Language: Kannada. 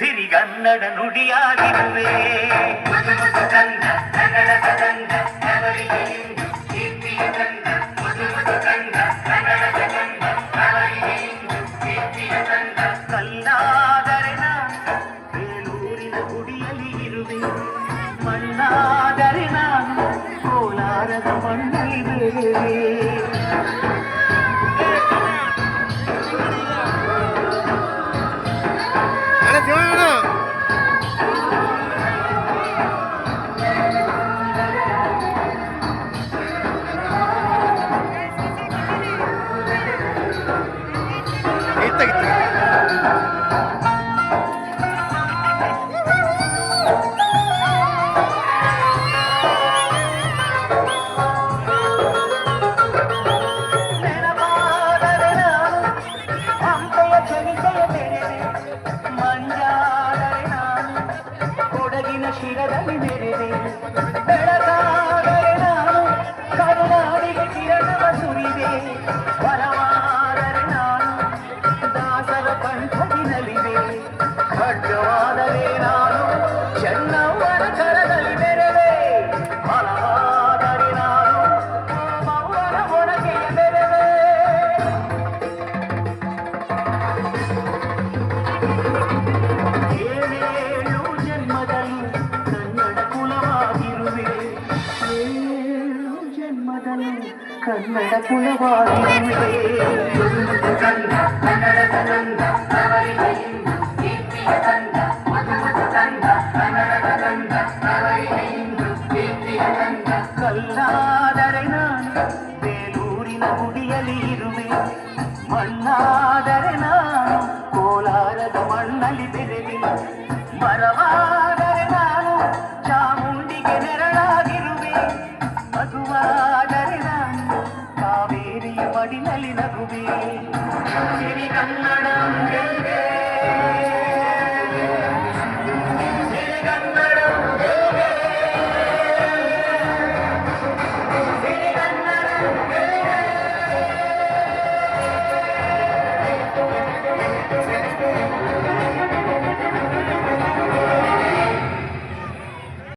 ಸಿರಿಗನ್ನಡ ನುಡಿಯಾಗಿರುವೆ. ಕಲ್ಲಾದರೆ ನಾನು ಬೇಲೂರಿನ ಗುಡಿಯಲ್ಲಿ ಇರುವೆ, ಮಣ್ಣಾದರೆ ನಾನು ಕೋಲಾರದ ಮಣ್ಣಲ್ಲಿರುವೆ. ಶಿರದಲ್ಲಿ ಮೆರೆದೆ ಬೆಳಗಾದರೆ ನಾನು ಕರುನಾಡಿಗೆ ಕಿರಣವ ಸುರಿದೆ. ವರವಾದರೆ ನಾನು ದಾಸರ ಕಂಠದಿನಲಿದೆ. ಖಡ್ಗವಾದರೆ ನಾನು ಚೆನ್ನವ್ವನ ಕರದಲ್ಲಿ ಮೆರೆದೆ. ಫಲವಾದರೆ ನಾನು ಮೌವನ ಮೊಳಗೆಯ ಮೆರೆದೆ. ಏಳೇಳು ಜನ್ಮದಲ್ಲಿ ಕನ್ನಡ ಕುಲವಾಗಿರುವೆ. ಕಲ್ಲಾದರೆ ನಾನು ಬೇಲೂರಿನ ಗುಡಿಯಲ್ಲಿ ಇರುವೆ, ಮಣ್ಣಾದರೆ ನಾನು ಕೋಲಾರದ ಮಣ್ಣಲ್ಲಿ ಬೆರೆವೆ. ಮರವಾ